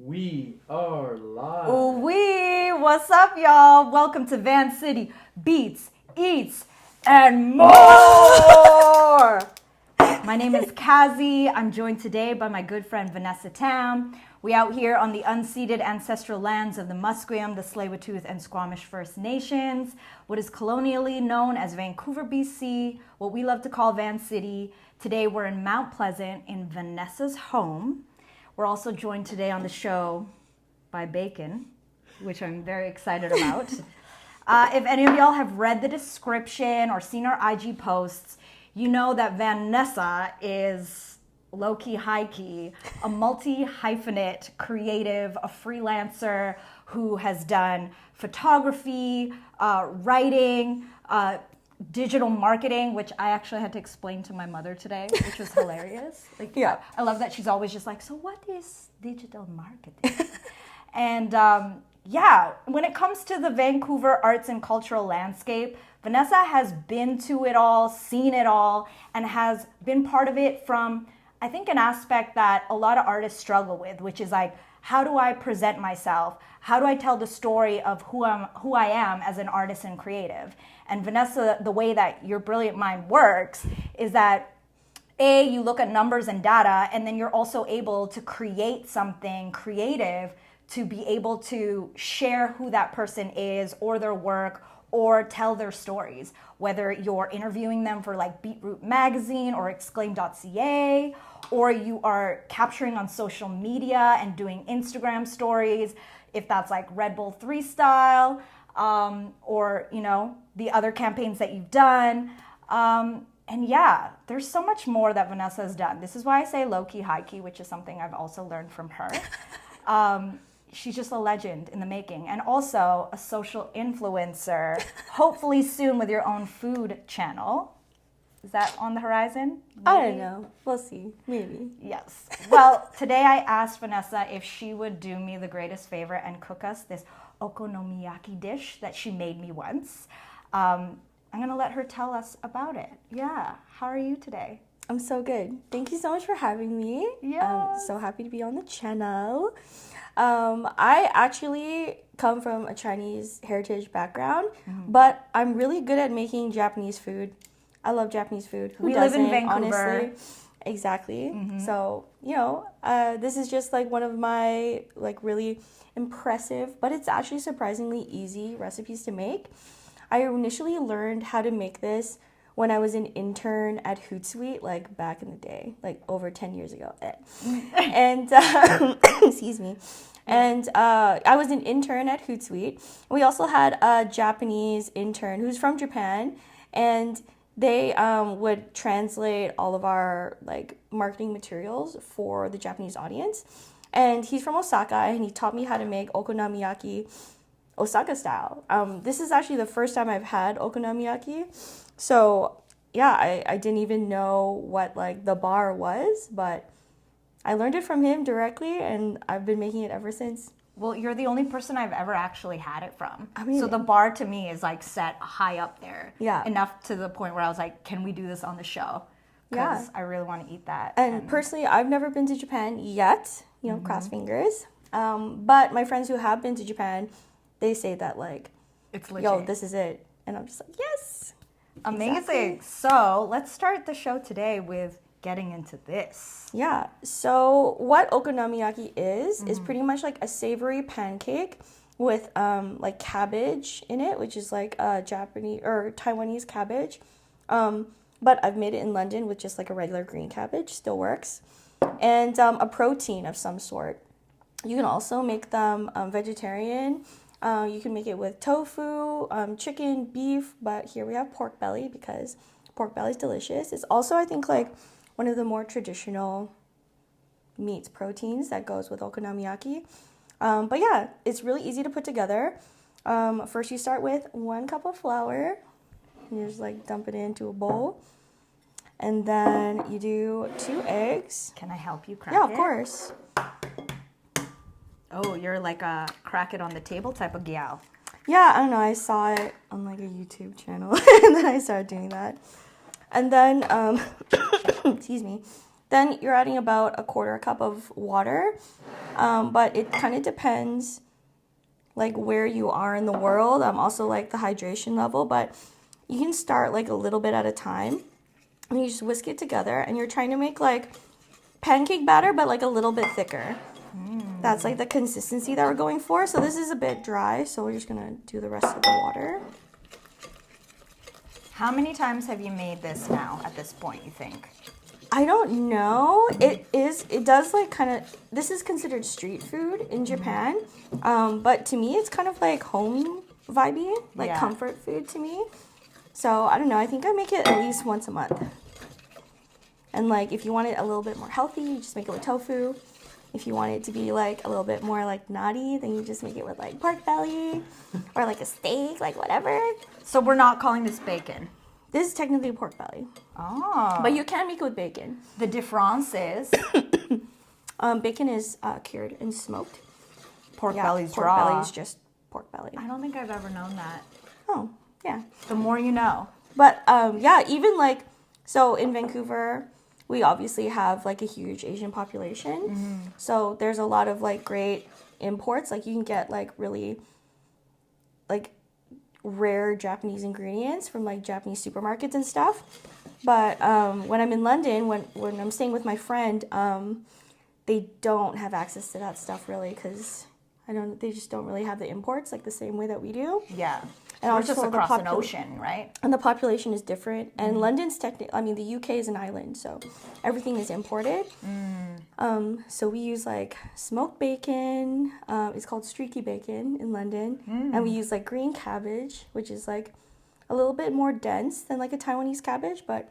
We are live. What's up, y'all? Welcome to Vancity Beats, Eats, and More. My name is Kazi. I'm joined today by my good friend Vanessa Tam. We out here on the unceded ancestral lands of the Musqueam, the Tsleil-Waututh, and Squamish First Nations, what is colonially known as Vancouver, BC, what we love to call Vancity. Today we're in Mount Pleasant in Vanessa's home. We're also joined today on the show by Bacon, which I'm very excited about. If any of y'all have read the description or seen our IG posts, you know that Vanessa is low-key, high-key, a multi-hyphenate creative, a freelancer who has done photography, writing, digital marketing, which I actually had to explain to my mother today, which was hilarious. Yeah. I love that she's always just like, so what is digital marketing? And when it comes to the Vancouver arts and cultural landscape, Vanessa has been to it all, seen it all, and has been part of it from, I think, an aspect that a lot of artists struggle with, which is like, how do I present myself? How do I tell the story of who I am as an artist and creative? And Vanessa, the way that your brilliant mind works is that you look at numbers and data, and then you're also able to create something creative to be able to share who that person is or their work or tell their stories, whether you're interviewing them for like Beetroot Magazine or Exclaim.ca, or you are capturing on social media and doing Instagram stories, if that's like Red Bull 3 style, or, you know, the other campaigns that you've done. And yeah, there's so much more that Vanessa has done. This is why I say low-key, high-key, which is something I've also learned from her. She's just a legend in the making, and also a social influencer, hopefully soon with your own food channel. Is that on the horizon? Maybe? I don't know. We'll see. Maybe. Yes. Well, today I asked Vanessa if she would do me the greatest favor and cook us this Okonomiyaki dish that she made me once. I'm going to let her tell us about it. Yeah. How are you today? I'm so good. Thank you so much for having me. Yeah. I'm so happy to be on the channel. I actually come from a Chinese heritage background, but I'm really good at making Japanese food. I love Japanese food. We live in Vancouver. Honestly. Exactly. So, you know, this is just like one of my like really impressive, but it's actually surprisingly easy recipes to make. I initially learned how to make this when I was an intern at Hootsuite, like back in the day, like over 10 years ago. And, excuse me. And I was an intern at Hootsuite. We also had a Japanese intern who's from Japan, and they would translate all of our like marketing materials for the Japanese audience. And he's from Osaka, and he taught me how to make Okonomiyaki Osaka style. This is actually the first time I've had Okonomiyaki. So yeah, I didn't even know what like the bar was, but I learned it from him directly, and I've been making it ever since. Well, you're the only person I've ever actually had it from. I mean, so the bar to me is like set high up there. Yeah. Enough to the point where I was like, can we do this on the show? Because I really want to eat that. And personally, I've never been to Japan yet, you know, cross fingers. But my friends who have been to Japan, they say that like, it's legit. yo, this is it. And I'm just like, yes. Amazing. Exactly. So let's start the show today with getting into this. Yeah. So what Okonomiyaki is pretty much like a savory pancake with like cabbage in it, which is like Japanese or Taiwanese cabbage. But I've made it in London with just like a regular green cabbage, still works. And a protein of some sort. You can also make them vegetarian. You can make it with tofu, chicken, beef, but here we have pork belly because pork belly is delicious. It's also, I think, like one of the more traditional meats, proteins that goes with Okonomiyaki. But yeah, it's really easy to put together. First, you start with 1 cup of flour. You just like dump it into a bowl. And then you do 2 eggs. Can I help you crack it? Yeah, of course. Oh, you're like a crack it on the table type of gal. Yeah, I don't know. I saw it on like a YouTube channel, and then I started doing that. And then, excuse me, then you're adding about 1/4 cup of water. But it kind of depends like where you are in the world. Also like the hydration level, but you can start like a little bit at a time. And you just whisk it together, and you're trying to make like pancake batter, but like a little bit thicker. That's like the consistency that we're going for. So this is a bit dry, so we're just gonna do the rest of the water. How many times have you made this now at this point, you think? I don't know. It does like kind of, this is considered street food in Japan. But to me, it's kind of like home vibey, like comfort food to me. So I don't know, I think I make it at least once a month. And like if you want it a little bit more healthy, you just make it with tofu. If you want it to be like a little bit more like naughty, then you just make it with like pork belly or like a steak, like whatever. So we're not calling this bacon. This is technically pork belly. Oh. But you can make it with bacon. The difference is? Bacon is cured and smoked. Pork belly's pork raw. belly is just pork belly. I don't think I've ever known that. Oh, yeah. The more you know. But yeah, even like, so in Vancouver, we obviously have like a huge Asian population. So there's a lot of like great imports. Like you can get like really like rare Japanese ingredients from like Japanese supermarkets and stuff. But when I'm in London, when I'm staying with my friend, they don't have access to that stuff really because they just don't really have the imports like the same way that we do. Yeah. And We're just across an ocean, right? And the population is different. And London's the UK is an island, so everything is imported. So we use like smoked bacon. It's called streaky bacon in London. And we use like green cabbage, which is like a little bit more dense than like a Taiwanese cabbage, but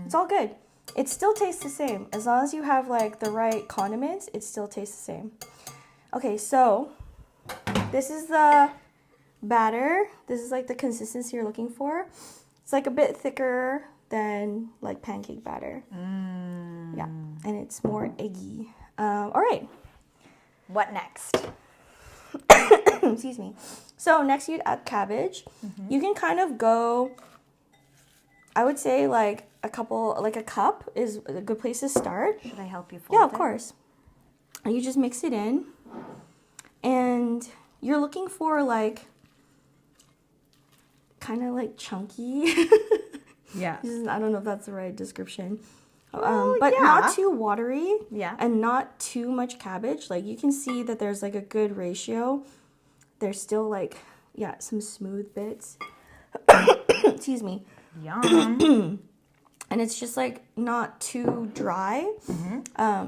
it's all good. It still tastes the same. As long as you have like the right condiments, it still tastes the same. Okay, so this is the batter. This is like the consistency you're looking for. It's like a bit thicker than like pancake batter. Yeah, and it's more eggy. All right. What next? Excuse me. So next you'd add cabbage. You can kind of go, I would say like a cup is a good place to start. Should I help you fold Yeah, of it? course. And you just mix it in. And you're looking for like kind of like chunky. Yeah. I don't know if that's the right description. Well, but yeah. not too watery. Yeah. And not too much cabbage. Like you can see that there's like a good ratio. There's still like, some smooth bits. Excuse me. Yum. And it's just like not too dry.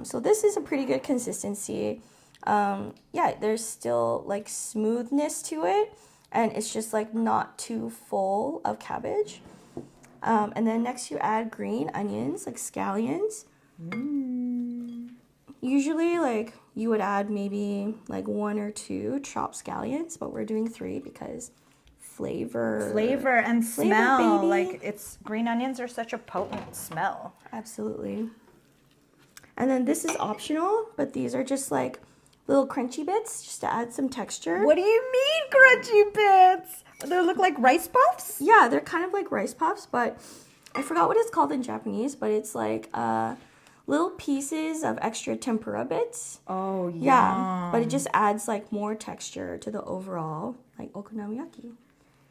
So this is a pretty good consistency. There's still like smoothness to it, and it's just like not too full of cabbage. And then next you add green onions, like scallions. Usually like you would add maybe like 1 or 2 chopped scallions, but we're doing 3 because flavor and smell. baby. Like green onions are such a potent smell. Absolutely. And then this is optional, but these are just like little crunchy bits just to add some texture. What do you mean crunchy bits? They look like rice puffs? Yeah, they're kind of like rice puffs, but I forgot what it's called in Japanese, but it's like little pieces of extra tempura bits. Oh, yeah. But it just adds like more texture to the overall like okonomiyaki.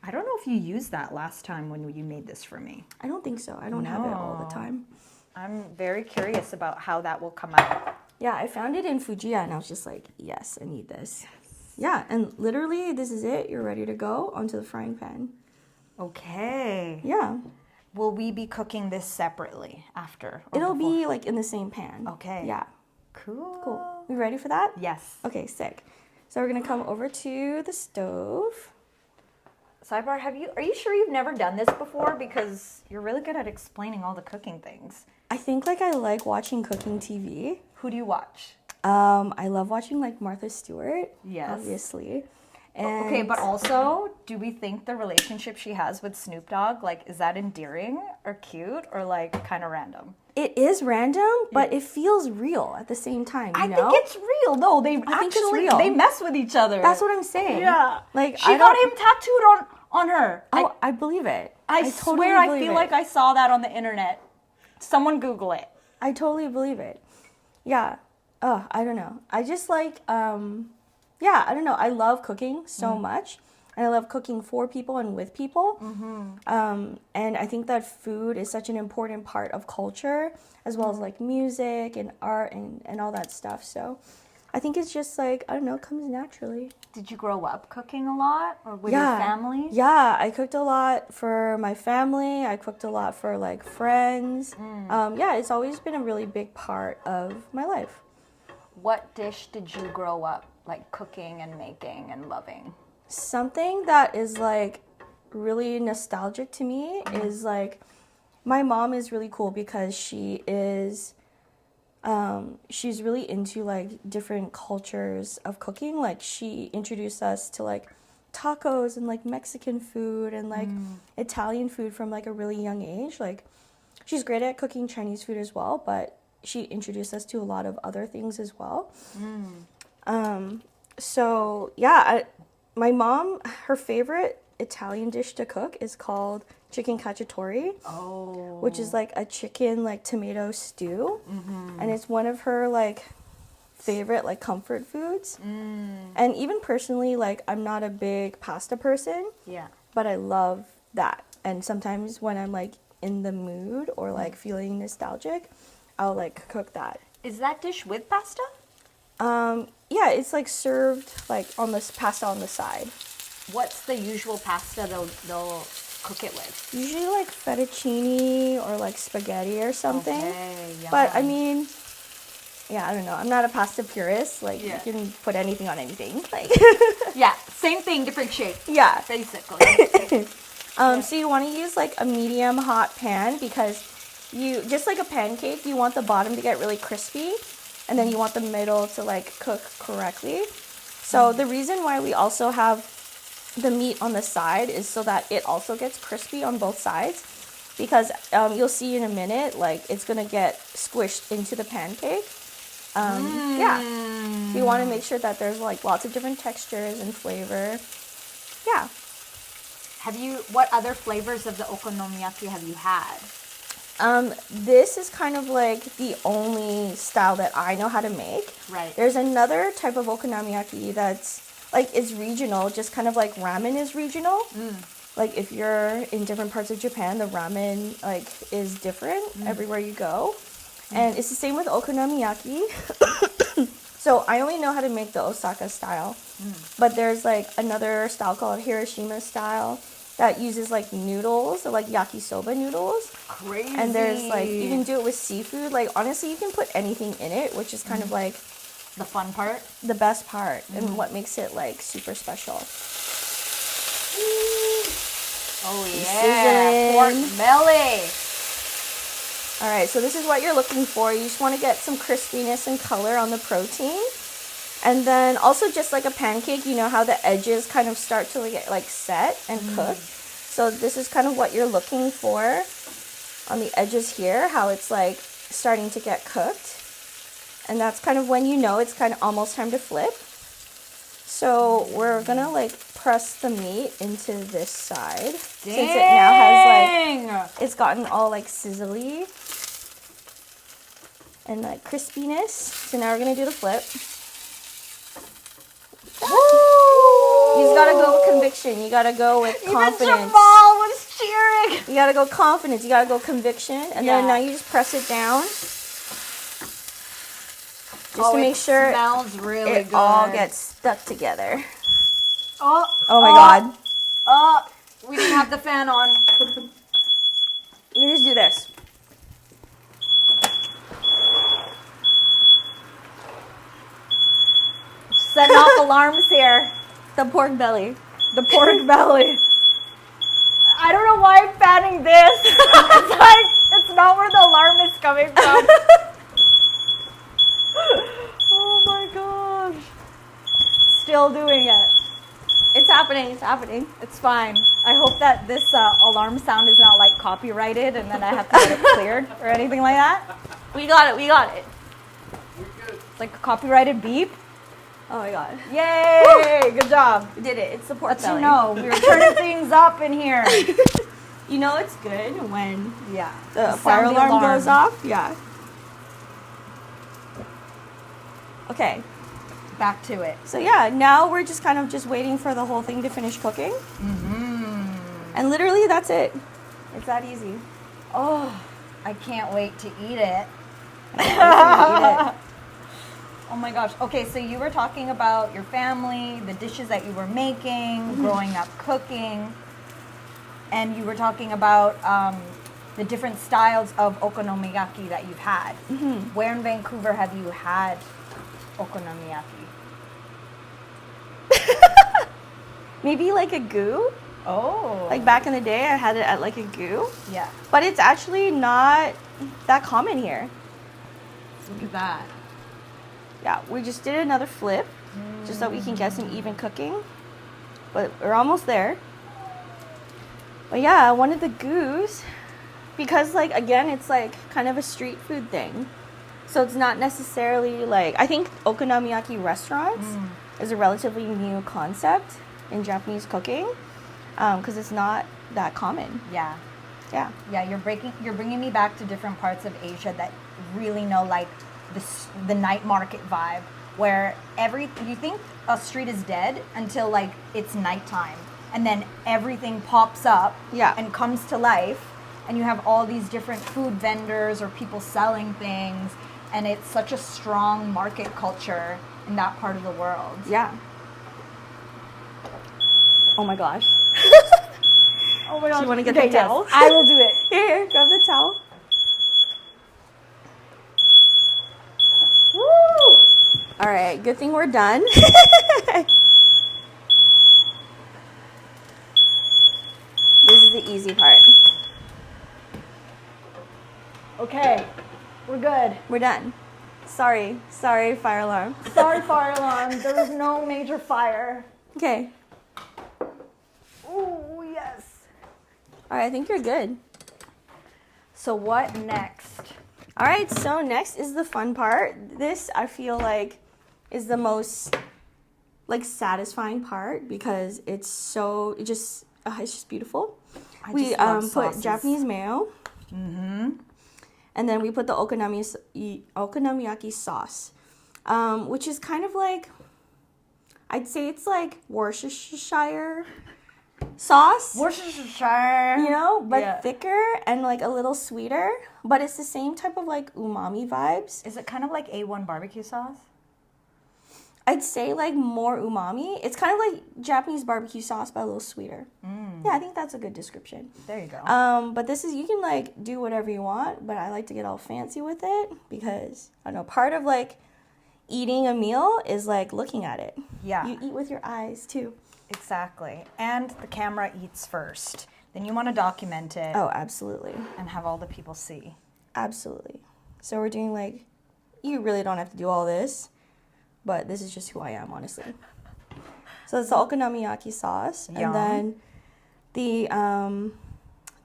I don't know if you used that last time when you made this for me. I don't think so. I don't have it all the time. I'm very curious about how that will come out. Yeah, I found it in Fujiya and I was just like, yes, I need this. Yes. Yeah, and literally this is it. You're ready to go onto the frying pan. Okay. Yeah. Will we be cooking this separately after? It'll be like in the same pan. Okay. Yeah. Cool. We ready for that? Yes. Okay, sick. So we're gonna come over to the stove. Sidebar, are you sure you've never done this before? Because you're really good at explaining all the cooking things. I think like I like watching cooking TV. Who do you watch? I love watching like Martha Stewart. Yes. Obviously. And Okay, but also, do we think the relationship she has with Snoop Dogg, like, is that endearing or cute or like kind of random? it is random, but it feels real at the same time. You know? think it's real. No, they think it's real. they mess with each other. That's what I'm saying. Yeah. Like She got him tattooed on her. Oh, I believe it. I totally swear I believe feel it. like I saw that on the internet. Someone Google it. I totally believe it. Yeah. Oh, I don't know. I just like, yeah, I don't know. I love cooking so much. And I love cooking for people and with people. And I think that food is such an important part of culture, as well as like music and art and all that stuff. So I think it's just like, I don't know, it comes naturally. Did you grow up cooking a lot or with your family? Yeah, I cooked a lot for my family. I cooked a lot for like friends. Yeah, it's always been a really big part of my life. What dish did you grow up like cooking and making and loving? Something that is like really nostalgic to me is like, my mom is really cool because she is, she's really into like different cultures of cooking. Like she introduced us to like tacos and like Mexican food and like Italian food from like a really young age. Like she's great at cooking Chinese food as well, but she introduced us to a lot of other things as well. So yeah, my mom, her favorite Italian dish to cook is called chicken cacciatore, which is like a chicken like tomato stew, and it's one of her like favorite like comfort foods. And even personally, like I'm not a big pasta person, but I love that. And sometimes when I'm like in the mood or like feeling nostalgic, I'll like cook that. Is that dish with pasta? Yeah, it's like served like on this pasta on the side. What's the usual pasta they'll cook it with? Usually like fettuccine or like spaghetti or something. Okay, But I mean, yeah, I don't know. I'm not a pasta purist. Like you can put anything on anything. Like yeah, same thing, different shape. Yeah. Basically. So you want to use like a medium hot pan because you just like a pancake, you want the bottom to get really crispy. And then you want the middle to like cook correctly. So the reason why we also have the meat on the side is so that it also gets crispy on both sides. Because you'll see in a minute, like it's gonna get squished into the pancake. Yeah. So you want to make sure that there's like lots of different textures and flavor. Yeah. What other flavors of the okonomiyaki have you had? This is kind of like the only style that I know how to make. Right. There's another type of okonomiyaki that's like, it's regional, just kind of like ramen is regional. Like if you're in different parts of Japan, the ramen like is different everywhere you go. And it's the same with okonomiyaki. So I only know how to make the Osaka style. But there's like another style called Hiroshima style that uses like noodles, or like yakisoba noodles. Crazy. And there's like, you can do it with seafood. Like honestly, you can put anything in it, which is kind of like the fun part, the best part, and what makes it like super special. Oh yeah, pork belly. All right, so this is what you're looking for. You just want to get some crispiness and color on the protein. And then also just like a pancake, you know how the edges kind of start to get like set and cooked. So this is kind of what you're looking for on the edges here, how it's like starting to get cooked. And that's kind of when you know it's kind of almost time to flip. So we're gonna like press the meat into this side. Dang. Since it now has like, it's gotten all like sizzly and like crispiness. So now we're gonna do the flip. You just gotta go with conviction. You gotta go with confidence. Even Jamal was cheering. You gotta go confidence. You gotta go conviction. And then now you just press it down. Just to make sure smells really it good. all gets stuck together. Oh my God. Oh, we didn't have the fan on. You just do this. Setting off alarms here. The pork belly. The pork belly. I don't know why I'm fanning this. It's like, it's not where the alarm is coming from. Oh my gosh. Still doing it. It's happening. It's happening. It's fine. I hope that this alarm sound is not like copyrighted and then I have to get it cleared or anything like that. We got it. We got it. It's like a copyrighted beep. Oh my God. Yay! Woo! Good job. We did it. It's the pork Let belly. you know, we were turning things up in here. You know it's good when Yeah. the fire alarm goes off. Yeah. Okay. Back to it. So yeah, now we're just kind of just waiting for the whole thing to finish cooking. And literally that's it. It's that easy. Oh, I can't wait to eat it. Oh my gosh. Okay, so you were talking about your family, the dishes that you were making, growing up cooking, and you were talking about the different styles of okonomiyaki that you've had. Where in Vancouver have you had okonomiyaki? Maybe like a goo. Oh. Like back in the day, I had it at like a goo. Yeah. But it's actually not that common here. Look at that. Yeah, we just did another flip just so we can get some even cooking. But we're almost there. But yeah, one of the goos, because like again, it's like kind of a street food thing. So it's not necessarily like, I think okonomiyaki restaurants is a relatively new concept in Japanese cooking because it's not that common. Yeah. Yeah. Yeah, you're bringing me back to different parts of Asia that really know like the night market vibe, where you think a street is dead until like it's nighttime, and then everything pops up and comes to life, and you have all these different food vendors or people selling things, and it's such a strong market culture in that part of the world. Yeah. Oh my gosh. Oh my gosh. Do you want to get the towel? Yes, I will do it. Here, grab the towel. Woo! All right, good thing we're done. This is the easy part. Okay, we're good. We're done. Sorry, fire alarm. Sorry, fire alarm. There was no major fire. Okay. Oh, yes. All right, I think you're good. So what next? All right, so next is the fun part. This, I feel like, is the most, like, satisfying part because it's just beautiful. We put Japanese mayo. And then we put the okonomiyaki sauce, which is kind of like, I'd say it's like Worcestershire sauce. Worcestershire. You know, but thicker and like a little sweeter. But it's the same type of like umami vibes. Is it kind of like A1 barbecue sauce? I'd say like more umami. It's kind of like Japanese barbecue sauce, but a little sweeter. Yeah, I think that's a good description. There you go. But this is, you can like do whatever you want, but I like to get all fancy with it because, I don't know, part of like eating a meal is like looking at it. Yeah. You eat with your eyes too. Exactly. And the camera eats first. Then you want to document it. Oh, absolutely. And have all the people see. Absolutely. So we're doing like, you really don't have to do all this, but this is just who I am, honestly. So it's the okonomiyaki sauce. Yum. And then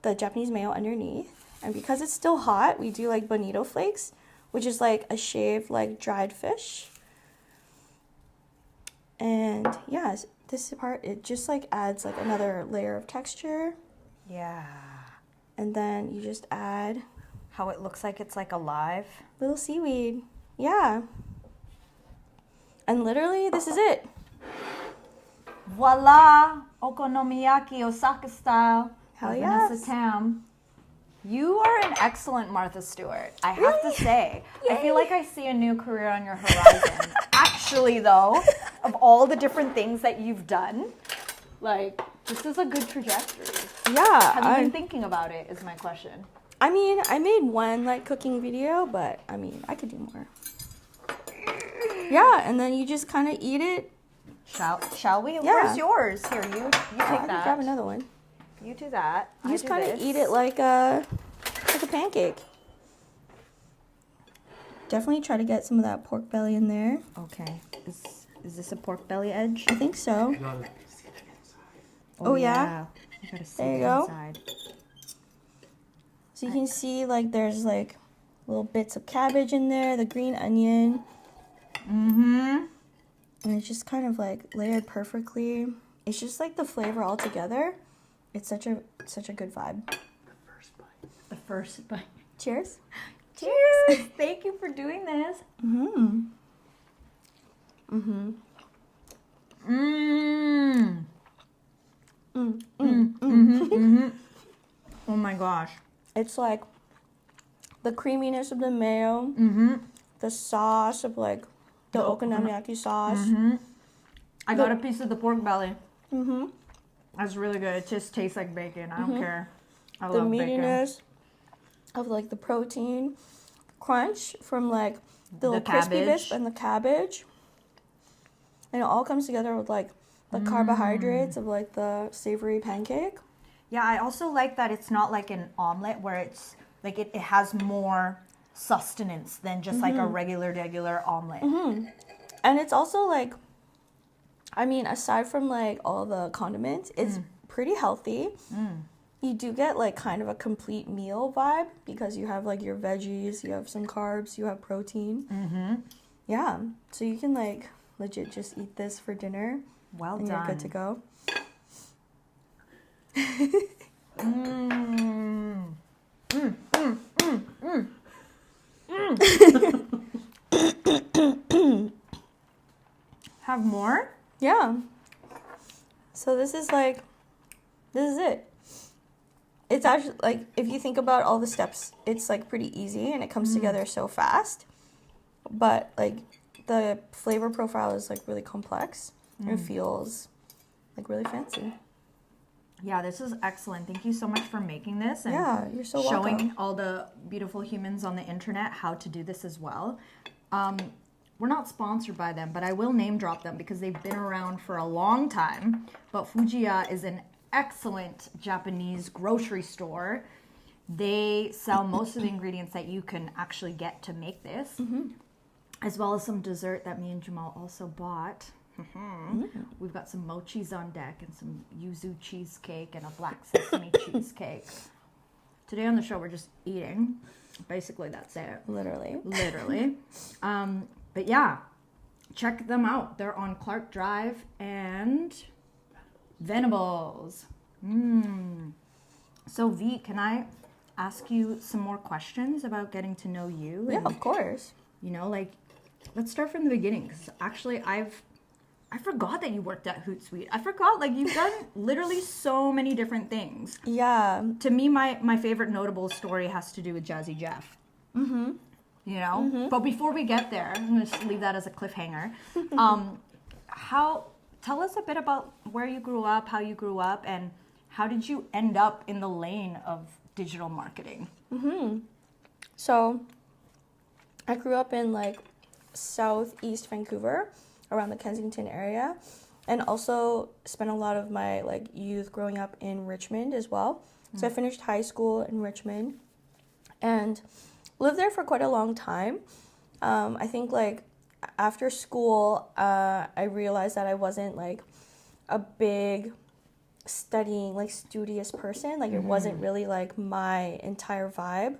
the Japanese mayo underneath. And because it's still hot, we do like bonito flakes, which is like a shaved like dried fish. And yeah, this part, it just like adds like another layer of texture. Yeah. And then you just add How it looks like it's like alive. little seaweed. Yeah. And literally, this is it. Voila! Okonomiyaki Osaka style. Hell by yes. Vanessa Tam. You are an excellent Martha Stewart, I have to say. I feel like I see a new career on your horizon. Actually, though, of all the different things that you've done, like, this is a good trajectory. Yeah. Have you been thinking about it, is my question. I mean, I made one like cooking video, but I mean, I could do more. Yeah, and then you just kind of eat it. Shall we? Yeah. Where's yours? Here, you take I can that. grab another one. You do that. You I just do kind of this. eat it like a pancake. Definitely try to get some of that pork belly in there. Okay. Is this a pork belly edge? I think so. Oh, yeah? You gotta see There you the go. inside. So you can see like there's like little bits of cabbage in there, the green onion. Mm-hmm. And it's just kind of like layered perfectly. It's just like the flavor all together. It's such a good vibe. The first bite. Cheers. Cheers! Thank you for doing this. Mm-hmm. Oh my gosh. It's like the creaminess of the mayo, the sauce of like the okonomiyaki sauce. I got a piece of the pork belly. That's really good. It just tastes like bacon. I don't care. I The love bacon. meatiness of like the protein, crunch from like the little crispy cabbage. bits and the cabbage. And it all comes together with like the carbohydrates of like the savory pancake. Yeah, I also like that it's not like an omelet where it's like it has more sustenance than just like a regular omelet. And it's also like, I mean, aside from like all the condiments, it's pretty healthy. You do get like kind of a complete meal vibe because you have like your veggies, you have some carbs, you have protein. Yeah, so you can like legit just eat this for dinner. Well and done. You're good to go. Have more? Yeah. So this is it. It's actually like, if you think about all the steps, it's like pretty easy and it comes together so fast. But like the flavor profile is like really complex and it feels like really fancy. Yeah, this is excellent. Thank you so much for making this and Yeah, you're so showing welcome. all the beautiful humans on the internet how to do this as well. We're not sponsored by them, but I will name drop them because they've been around for a long time. But Fujiya is an excellent Japanese grocery store. They sell most of the ingredients that you can actually get to make this, as well as some dessert that me and Jamal also bought. We've got some mochis on deck and some yuzu cheesecake and a black sesame cheesecake. Today on the show, we're just eating. Basically, that's it. Literally. But yeah, check them out. They're on Clark Drive and Venables. So V, can I ask you some more questions about getting to know you? Yeah, And, of course. you know, like, let's start from the beginning. Because actually, I forgot that you worked at Hootsuite. I forgot, like, you've done literally so many different things. Yeah. To me, my favorite notable story has to do with Jazzy Jeff. You know? But before we get there, I'm going to just leave that as a cliffhanger. Tell us a bit about where you grew up, how you grew up, and how did you end up in the lane of digital marketing? So, I grew up in like southeast Vancouver, around the Kensington area, and also spent a lot of my like youth growing up in Richmond as well. So I finished high school in Richmond and lived there for quite a long time. I think like after school, I realized that I wasn't like a big studying, like studious person. Like it wasn't really like my entire vibe.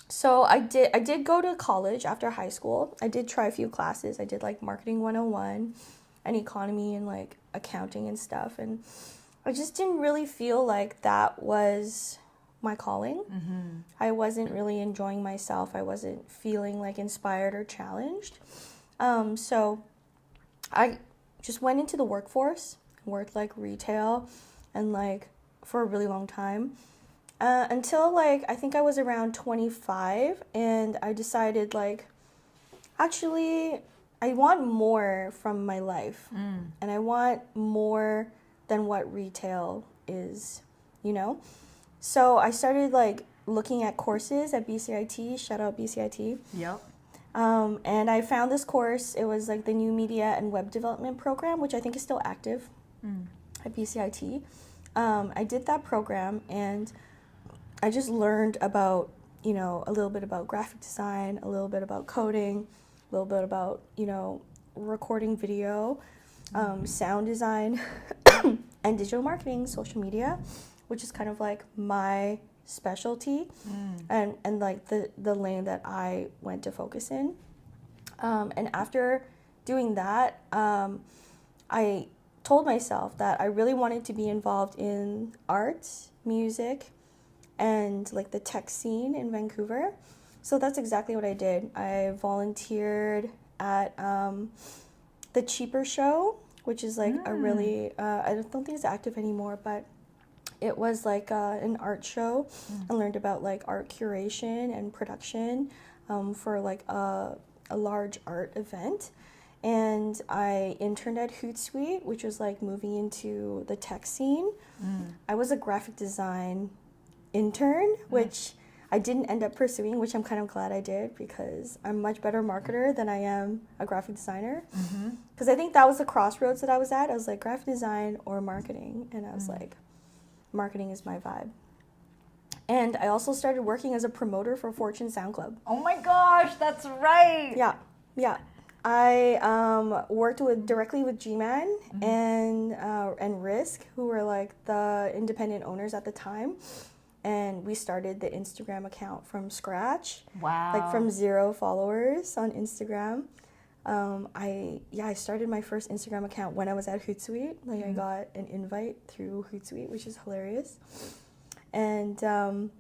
So I did go to college after high school. I did try a few classes. I did like marketing 101 and economy and like accounting and stuff. And I just didn't really feel like that was my calling. I wasn't really enjoying myself. I wasn't feeling like inspired or challenged. So I just went into the workforce, worked like retail and like for a really long time. Until like I think I was around 25 and I decided like actually I want more from my life and I want more than what retail is, you know? So I started like looking at courses at BCIT, shout out BCIT. Yep. And I found this course. It was like the New Media and Web Development Program, which I think is still active at BCIT. I did that program and I just learned about, you know, a little bit about graphic design, a little bit about coding, a little bit about, you know, recording video, sound design, and digital marketing, social media, which is kind of like my specialty and like the lane that I went to focus in. And after doing that, I told myself that I really wanted to be involved in arts, music, and like the tech scene in Vancouver. So that's exactly what I did. I volunteered at the Cheaper Show, which is like a really, I don't think it's active anymore, but it was like an art show. I learned about like art curation and production for like a large art event. And I interned at Hootsuite, which was like moving into the tech scene. I was a graphic design intern, which I didn't end up pursuing, which I'm kind of glad I did, because I'm a much better marketer than I am a graphic designer. Because I think that was the crossroads that I was at. I was like, graphic design or marketing. And I was like, marketing is my vibe. And I also started working as a promoter for Fortune Sound Club. Oh my gosh, that's right. Yeah. I worked directly with G-Man and Risk, who were like the independent owners at the time. And we started the Instagram account from scratch. Wow. Like from 0 followers on Instagram. I started my first Instagram account when I was at Hootsuite. Like I got an invite through Hootsuite, which is hilarious. And I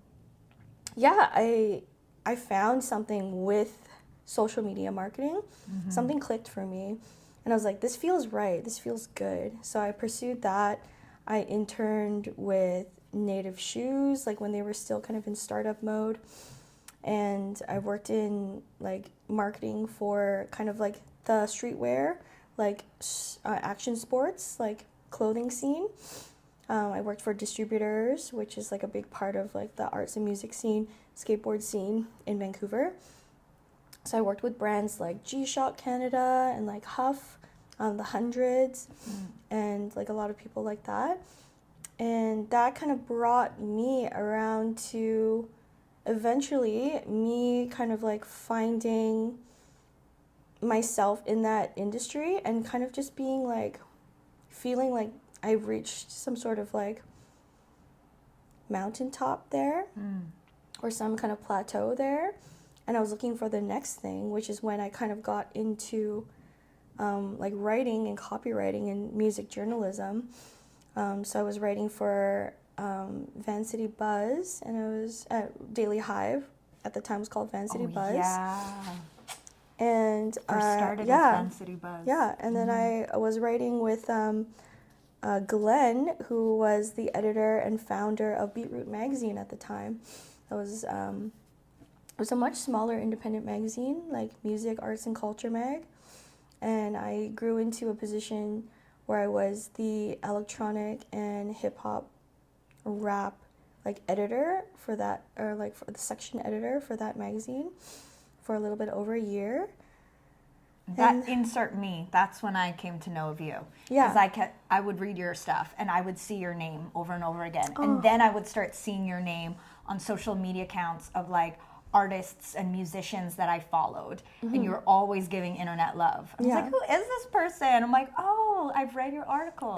found something with social media marketing. Something clicked for me. And I was like, this feels right. This feels good. So I pursued that. I interned with Native Shoes, like when they were still kind of in startup mode. And I worked in like marketing for kind of like the streetwear, like action sports, like clothing scene. I worked for distributors, which is like a big part of like the arts and music scene, skateboard scene in Vancouver. So I worked with brands like G-Shock Canada and like Huff, the Hundreds, and like a lot of people like that. And that kind of brought me around to eventually me kind of like finding myself in that industry and kind of just being like, feeling like I've reached some sort of like mountaintop there or some kind of plateau there. And I was looking for the next thing, which is when I kind of got into like writing and copywriting and music journalism. So I was writing for Vancity Buzz, and I was at Daily Hive. At the time, it was called Vancity Buzz. Yeah. And First started with Vancity Buzz. Yeah, and then I was writing with Glenn, who was the editor and founder of Beetroot magazine at the time. It was a much smaller independent magazine, like music, arts, and culture mag. And I grew into a position where I was the electronic and hip hop rap like editor for that, or like for the section editor for that magazine for a little bit over a year. That insert me, that's when I came to know of you. Yeah. Because I would read your stuff and I would see your name over and over again. And then I would start seeing your name on social media accounts of like artists and musicians that I followed. And you were always giving internet love. I was like, who is this person? I'm like, oh, I've read your article.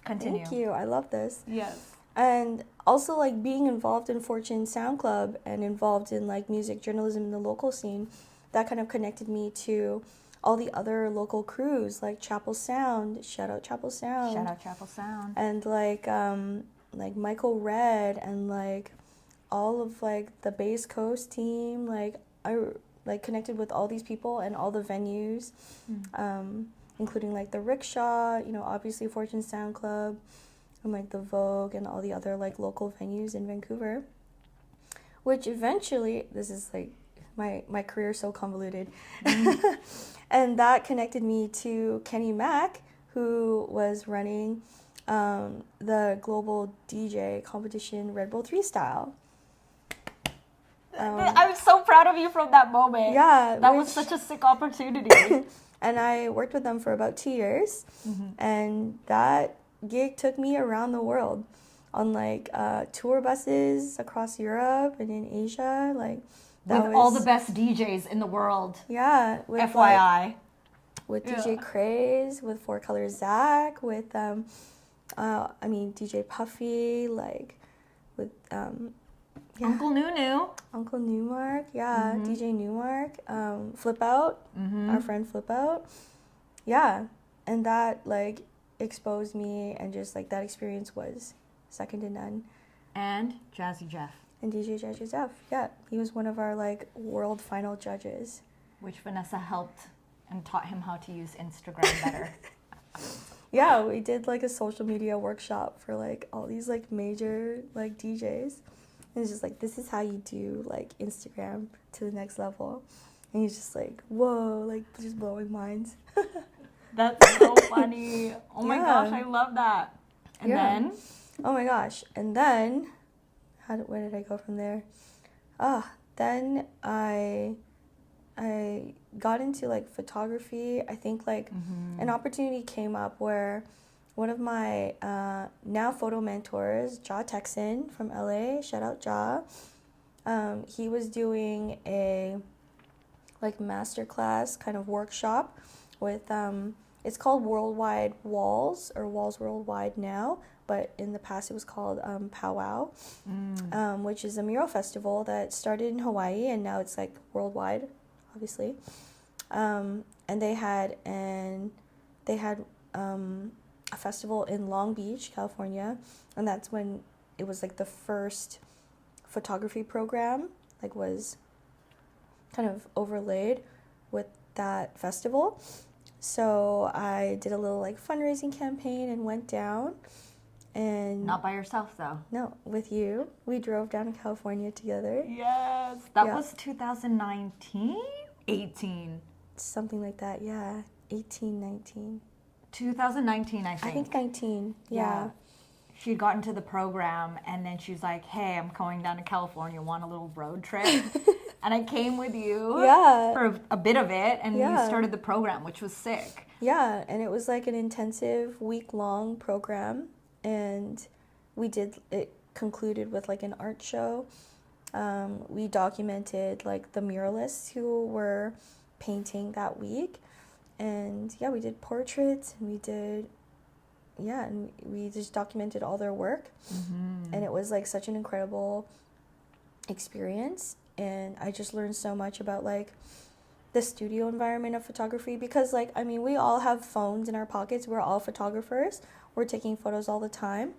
Continue. Thank you. I love this. Yes. And also like being involved in Fortune Sound Club and involved in like music journalism in the local scene, that kind of connected me to all the other local crews like Chapel Sound, shout out Chapel Sound. Shout out Chapel Sound. And like Michael Red and like all of like the Bass Coast team. Like I like connected with all these people and all the venues, including like the Rickshaw, you know, obviously Fortune Sound Club, and like the Vogue and all the other like local venues in Vancouver. Which eventually, this is like my career is so convoluted. And that connected me to Kenny Mack, who was running the global DJ competition Red Bull 3 Style. I'm so proud of you from that moment. Yeah. That was such a sick opportunity. And I worked with them for about 2 years. And that gig took me around the world on like tour buses across Europe and in Asia. Like that with all the best DJs in the world. Yeah. With, FYI. Like, with DJ Craze, with Four Color Zach, with DJ Puffy, like with Uncle Nunu. Uncle Newmark, DJ Newmark, Flip Out, our friend Flip Out. Yeah. And that like exposed me, and just like that experience was second to none. And Jazzy Jeff. And DJ Jeff, yeah. He was one of our like world final judges. Which Vanessa helped and taught him how to use Instagram better. Yeah, we did like a social media workshop for like all these like major like DJs. And it's just like, this is how you do like Instagram to the next level. And he's just like, whoa, like just blowing minds. That's so funny. Oh my Yeah. gosh, I love that. And Yeah. then? Oh my gosh. And then, where did I go from there? Then I got into like photography. I think like an opportunity came up where one of my now photo mentors, Ja Texan from LA, shout out Ja, he was doing a like masterclass kind of workshop with it's called Worldwide Walls, or Walls Worldwide now, but in the past it was called Powwow, which is a mural festival that started in Hawaii and now it's like worldwide, obviously. And they had a festival in Long Beach, California, and that's when it was like the first photography program like was kind of overlaid with that festival. So I did a little like fundraising campaign and went down. And Not by yourself though. no, with you. We drove down to California together. Yes. That Yeah. was 2019? 18. Something like that, yeah. 18, 19. 2019, I I think. think 19, yeah. She'd gotten to the program and then she was like, hey, I'm going down to California, want a little road trip? And I came with you Yeah. for a bit of it and Yeah. you started the program, which was sick. Yeah, and it was like an intensive week-long program, and it concluded with like an art show. We documented like the muralists who were painting that week, and yeah, we did portraits and we just documented all their work. And it was like such an incredible experience, and I just learned so much about like the studio environment of photography, because like, I mean, we all have phones in our pockets, we're all photographers, we're taking photos all the time,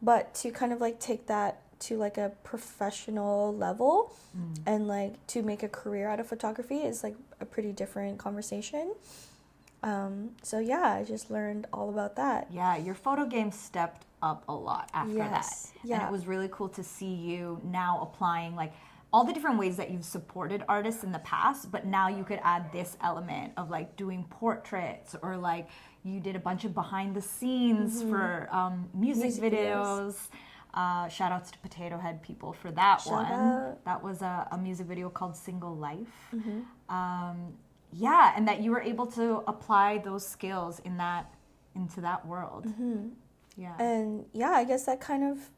but to kind of like take that to like a professional level and like to make a career out of photography is like a pretty different conversation. So yeah, I just learned all about that. Yeah, your photo game stepped up a lot after Yes, that. yeah. And it was really cool to see you now applying like all the different ways that you've supported artists in the past, but now you could add this element of like doing portraits, or like you did a bunch of behind the scenes for music videos. Shout outs to Potato Head people for that Shout one. out. That was a music video called Single Life. Yeah, and that you were able to apply those skills into that world. Yeah. And yeah, I guess that kind of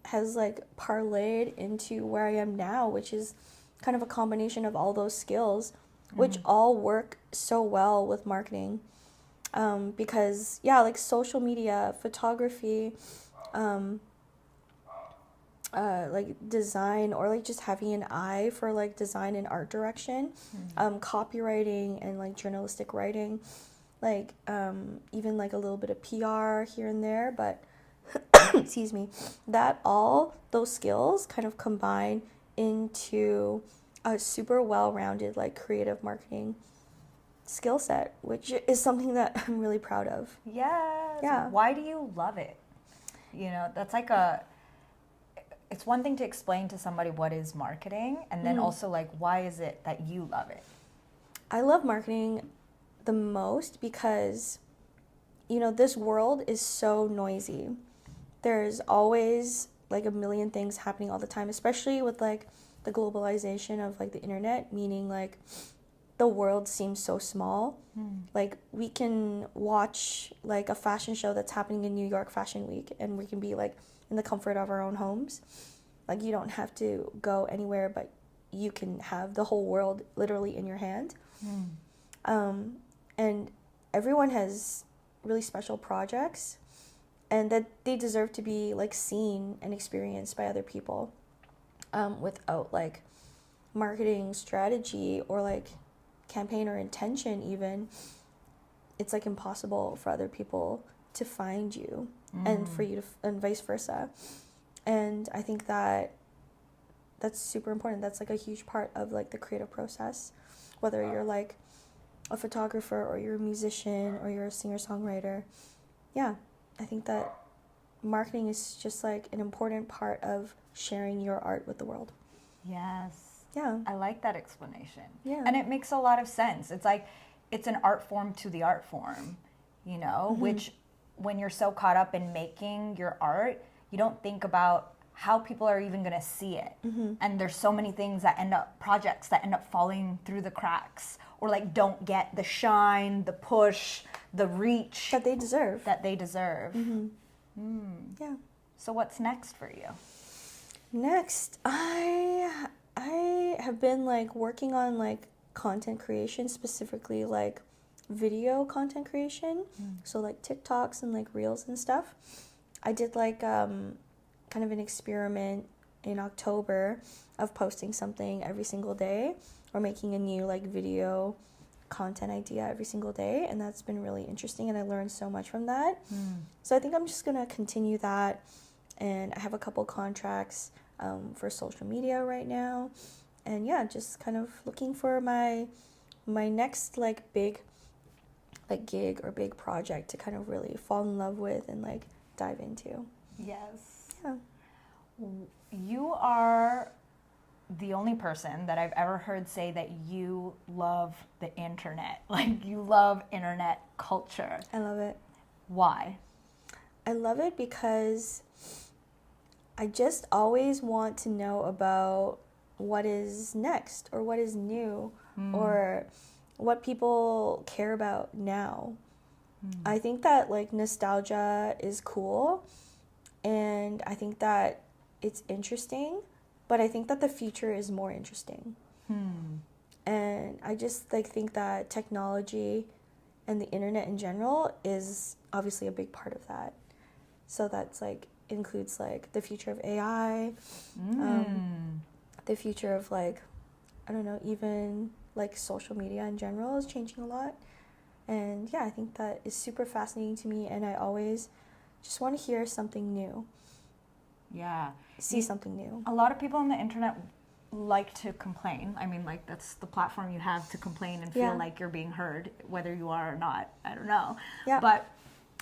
has like parlayed into where I am now, which is kind of a combination of all those skills, which all work so well with marketing. Because yeah, like social media, photography, like design, or like just having an eye for like design and art direction, copywriting and like journalistic writing, like even like a little bit of PR here and there, but excuse me, those skills kind of combine into a super well-rounded like creative marketing skill set, which is something that I'm really proud of. Yes. Yeah. Why do you love it? You know, that's like it's one thing to explain to somebody what is marketing, and then also like, why is it that you love it? I love marketing the most because, you know, this world is so noisy. There's always like a million things happening all the time, especially with like the globalization of like the internet, meaning like the world seems so small. Like we can watch like a fashion show that's happening in New York Fashion Week, and we can be like in the comfort of our own homes. Like you don't have to go anywhere, but you can have the whole world literally in your hand. And everyone has really special projects, and that they deserve to be like seen and experienced by other people, without like marketing strategy or like campaign or intention even. It's like impossible for other people to find you and for you to and vice versa. And I think that that's super important. That's like a huge part of like the creative process, whether you're like a photographer or you're a musician or you're a singer-songwriter, yeah, I think that marketing is just like an important part of sharing your art with the world. Yes. Yeah. I like that explanation. Yeah. And it makes a lot of sense. It's like, it's an art form to the art form, you know, which when you're so caught up in making your art, you don't think about how people are even going to see it. And there's so many things that projects that end up falling through the cracks, or like don't get the shine, the push, the reach That they deserve. Yeah. So what's next for you? Next, I have been like working on like content creation, specifically like video content creation. So like TikToks and like Reels and stuff. I did like kind of an experiment in October of posting something every single day, or making a new like video content idea every single day, and that's been really interesting, and I learned so much from that. So I think I'm just gonna continue that, and I have a couple contracts for social media right now, and yeah, just kind of looking for my next like big like gig or big project to kind of really fall in love with and like dive into. Yes. Yeah. You are the only person that I've ever heard say that you love the internet. Like, you love internet culture. I love it. Why? I love it because I just always want to know about what is next, or what is new, or what people care about now. I think that like nostalgia is cool, and I think that it's interesting, but I think that the future is more interesting. And I just like think that technology and the internet in general is obviously a big part of that. So that's like includes like the future of AI, the future of like, I don't know, even like social media in general is changing a lot. And yeah, I think that is super fascinating to me, and I always just want to hear something new. Yeah. See something new. A lot of people on the internet like to complain. I mean, like, that's the platform you have to complain and feel like you're being heard, whether you are or not. I don't know. Yeah. But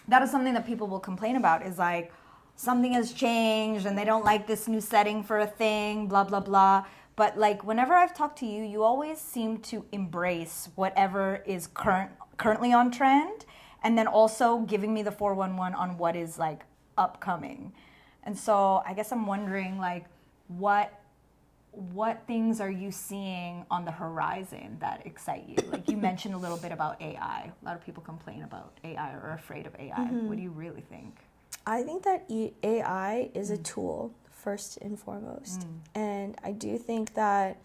that is something that people will complain about, is like, something has changed and they don't like this new setting for a thing, blah, blah, blah. But like, whenever I've talked to you, you always seem to embrace whatever is currently on trend, and then also giving me the 411 on what is like upcoming. And so I guess I'm wondering, like, what things are you seeing on the horizon that excite you? Like, you mentioned a little bit about AI. A lot of people complain about AI or are afraid of AI. What do you really think? I think that AI is a tool, first and foremost. And I do think that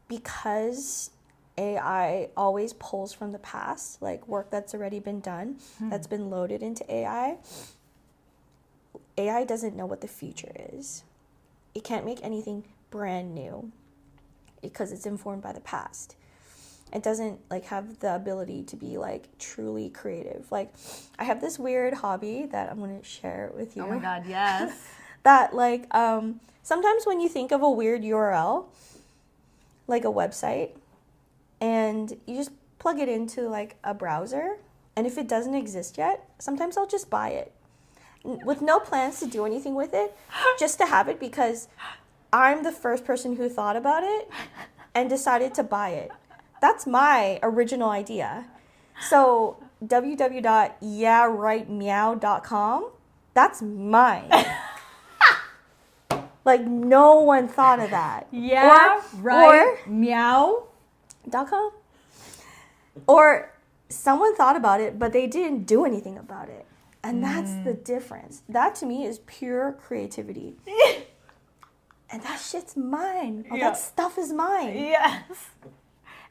because AI always pulls from the past, like work that's already been done, that's been loaded into AI, AI doesn't know what the future is. It can't make anything brand new because it's informed by the past. It doesn't like have the ability to be like truly creative. Like, I have this weird hobby that I'm going to share with you. Oh my God, yes. That like sometimes when you think of a weird URL, like a website, and you just plug it into like a browser, and if it doesn't exist yet, sometimes I'll just buy it with no plans to do anything with it, just to have it because I'm the first person who thought about it and decided to buy it. That's my original idea. So www.yeahrightmeow.com, that's mine. Like, no one thought of that. Meow.com? Or someone thought about it, but they didn't do anything about it. And that's the difference. That to me is pure creativity. And that shit's mine. All that stuff is mine. Yes.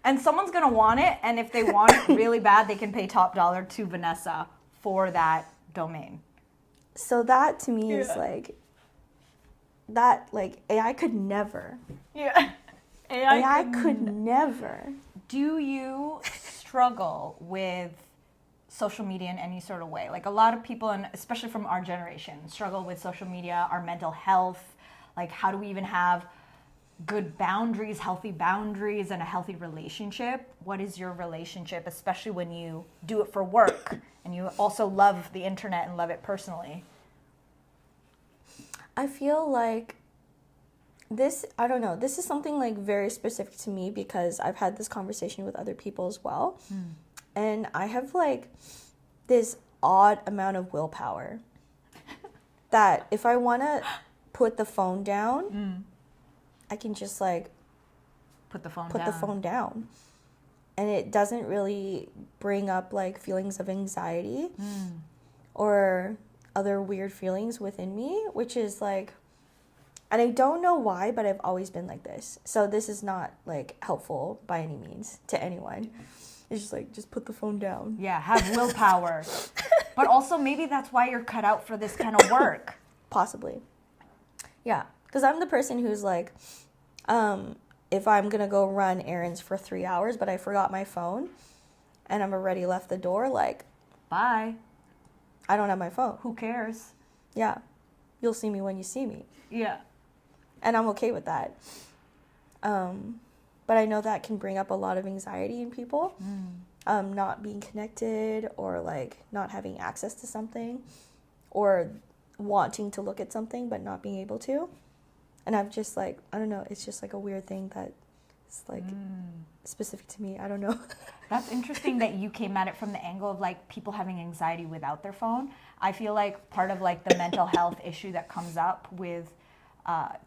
And someone's going to want it, and if they want it really bad, they can pay top dollar to Vanessa for that domain. So that to me is like, that like AI could never. Yeah. AI could never. Do you struggle with social media in any sort of way? Like, a lot of people, and especially from our generation, struggle with social media, our mental health. Like, how do we even have good boundaries, healthy boundaries, and a healthy relationship. What is your relationship, especially when you do it for work and you also love the internet and love it personally? I feel like this, I don't know, this is something like very specific to me because I've had this conversation with other people as well. And I have like this odd amount of willpower that if I want to put the phone down, I can just like Put the phone down. And it doesn't really bring up like feelings of anxiety or other weird feelings within me, which is like, and I don't know why, but I've always been like this. So this is not like helpful by any means to anyone. It's just like, just put the phone down. Yeah, have willpower. But also maybe that's why you're cut out for this kind of work. Possibly. Yeah, because I'm the person who's like, if I'm going to go run errands for 3 hours, but I forgot my phone and I'm already left the door, like, Bye. I don't have my phone. Who cares? Yeah. You'll see me when you see me. Yeah. And I'm okay with that. But I know that can bring up a lot of anxiety in people. Not being connected or like not having access to something or wanting to look at something but not being able to. And I'm just like, I don't know, it's just like a weird thing that is like specific to me. I don't know. That's interesting that you came at it from the angle of like people having anxiety without their phone. I feel like part of like the mental health issue that comes up with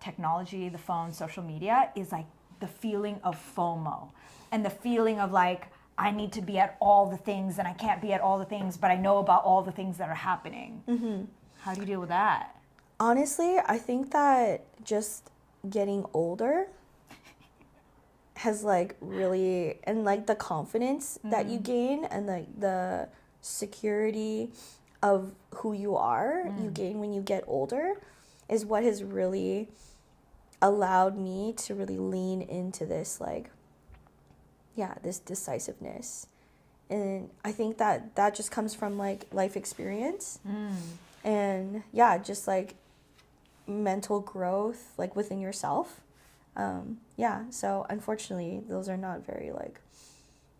technology, the phone, social media is like the feeling of FOMO and the feeling of like, I need to be at all the things and I can't be at all the things, but I know about all the things that are happening. How do you deal with that? Honestly, I think that just getting older has like really, and like the confidence that you gain and like the security of who you are, you gain when you get older is what has really allowed me to really lean into this like, this decisiveness. And I think that that just comes from like life experience and just like mental growth like within yourself. So unfortunately those are not very like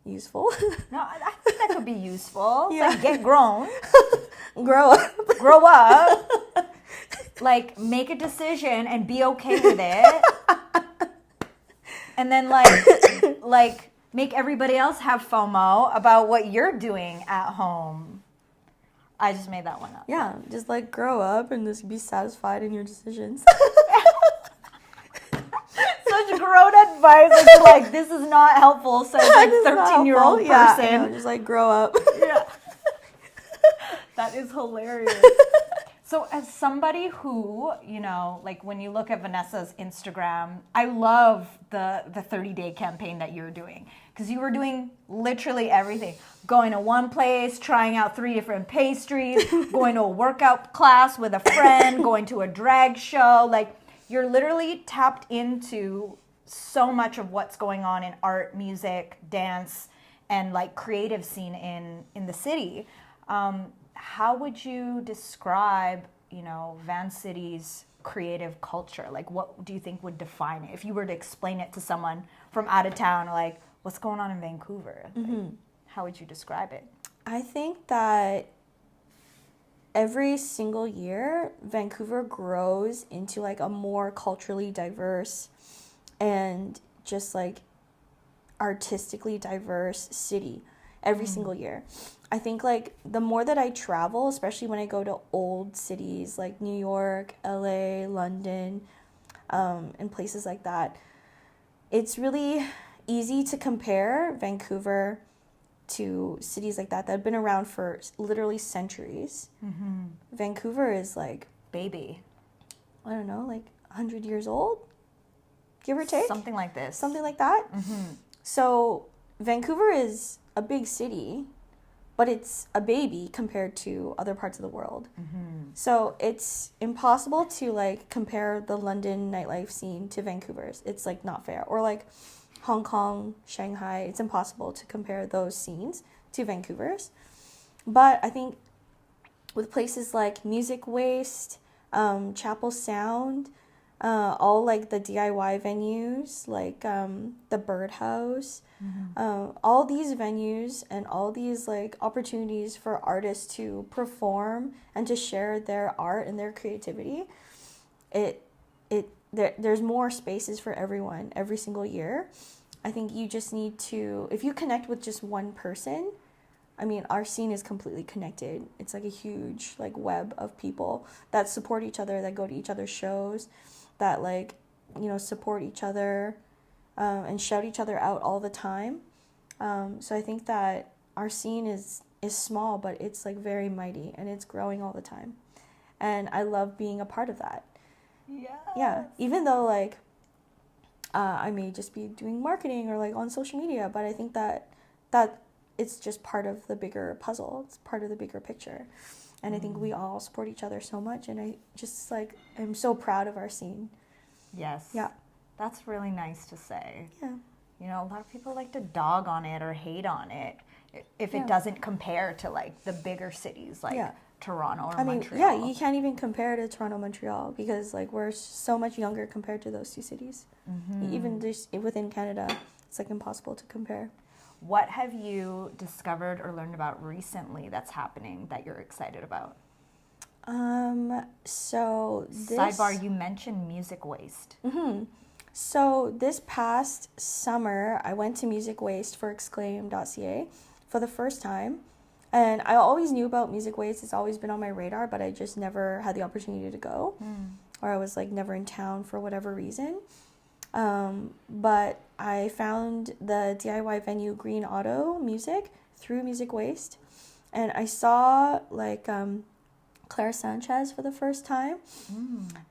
useful. No, I think that could be useful. Yeah. Like get grown. Grow up. Like make a decision and be okay with it. And then like make everybody else have FOMO about what you're doing at home. I just made that one up. Yeah, just like grow up and just be satisfied in your decisions. Such grown advice. It's like, this is not helpful. So like 13-year-old person. Yeah, just like grow up. Yeah. That is hilarious. So as somebody who, like when you look at Vanessa's Instagram, I love the 30-day campaign that you're doing because you were doing literally everything. Going to one place, trying out 3 different pastries, going to a workout class with a friend, going to a drag show. Like you're literally tapped into so much of what's going on in art, music, dance, and like creative scene in the city. How would you describe, Vancity's creative culture? Like, what do you think would define it? If you were to explain it to someone from out of town, like, what's going on in Vancouver? Like, how would you describe it? I think that every single year, Vancouver grows into like a more culturally diverse and just like artistically diverse city every single year. I think like the more that I travel, especially when I go to old cities like New York, LA, London, and places like that, it's really easy to compare Vancouver to cities like that have been around for literally centuries. Vancouver is like, baby, I don't know, like 100 years old, give or take. Something like this. Something like that. So Vancouver is a big city, but it's a baby compared to other parts of the world. So it's impossible to like compare the London nightlife scene to Vancouver's. It's like not fair. Or like Hong Kong, Shanghai, it's impossible to compare those scenes to Vancouver's. But I think with places like Music Waste, Chapel Sound, all like the DIY venues, like the Birdhouse, all these venues and all these like opportunities for artists to perform and to share their art and their creativity. There's more spaces for everyone every single year. I think you just need to, if you connect with just one person, I mean, our scene is completely connected. It's like a huge like web of people that support each other, that go to each other's shows, that like, you know, support each other and shout each other out all the time. So I think that our scene is small, but it's like very mighty and it's growing all the time. And I love being a part of that. Yeah, even though like I may just be doing marketing or like on social media, but I think that it's just part of the bigger puzzle. It's part of the bigger picture. And I think we all support each other so much, and I just like am so proud of our scene. Yes. Yeah. That's really nice to say. Yeah. You know, a lot of people like to dog on it or hate on it if it doesn't compare to like the bigger cities like Toronto or Montreal. Yeah, you can't even compare to Toronto, Montreal, because like we're so much younger compared to those two cities. Even just within Canada, it's like impossible to compare. What have you discovered or learned about recently that's happening that you're excited about? So this Sidebar, you mentioned music waste. So this past summer, I went to Music Waste for exclaim.ca for the first time. And I always knew about Music Waste. It's always been on my radar, but I just never had the opportunity to go. Or I was like never in town for whatever reason. But I found the DIY venue Green Auto Music through Music Waste. And I saw like Claire Sanchez for the first time.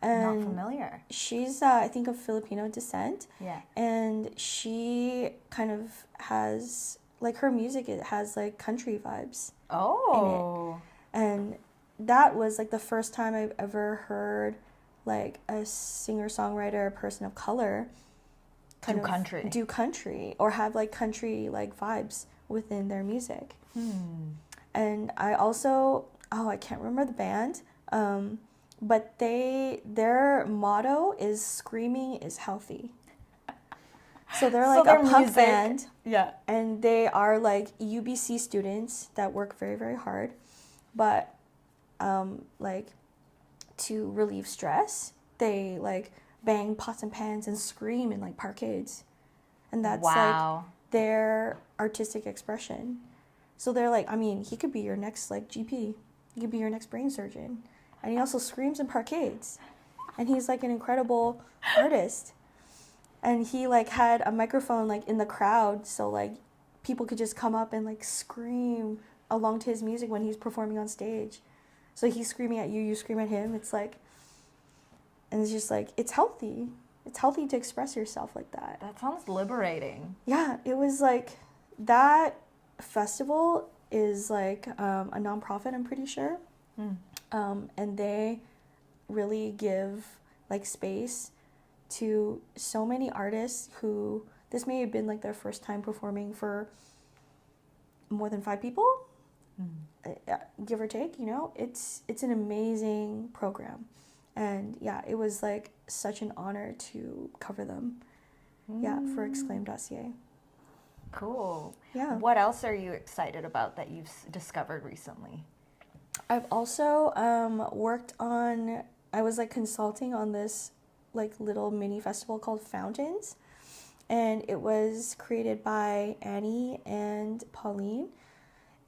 Not familiar. She's, I think, of Filipino descent. Yeah. And she kind of has, like, her music, it has, like, country vibes. Oh. In it. And that was, like, the first time I've ever heard, like, a singer-songwriter, a person of color do country or have, like, country, like, vibes within their music. And I also... I can't remember the band, but their motto is "Screaming is healthy." So they're like a punk band, and they are like UBC students that work very, very hard, but like to relieve stress, they like bang pots and pans and scream in like parkades, and that's like their artistic expression. So they're like, I mean, he could be your next like GP. He could be your next brain surgeon. And he also screams in parkades. And he's like an incredible artist. And he like had a microphone like in the crowd, so like people could just come up and like scream along to his music when he's performing on stage. So he's screaming at you, you scream at him. It's like, and it's just like, it's healthy. It's healthy to express yourself like that. That sounds liberating. Yeah, it was like, that festival is like a nonprofit, I'm pretty sure. And they really give like space to so many artists who, this may have been like their first time performing for more than 5 people, give or take, you know. It's an amazing program. And yeah, it was like such an honor to cover them. Yeah, for exclaim.ca. Cool. Yeah. What else are you excited about that you've discovered recently? I've also worked on, I was like consulting on this like little mini festival called Fountains. And it was created by Annie and Pauline.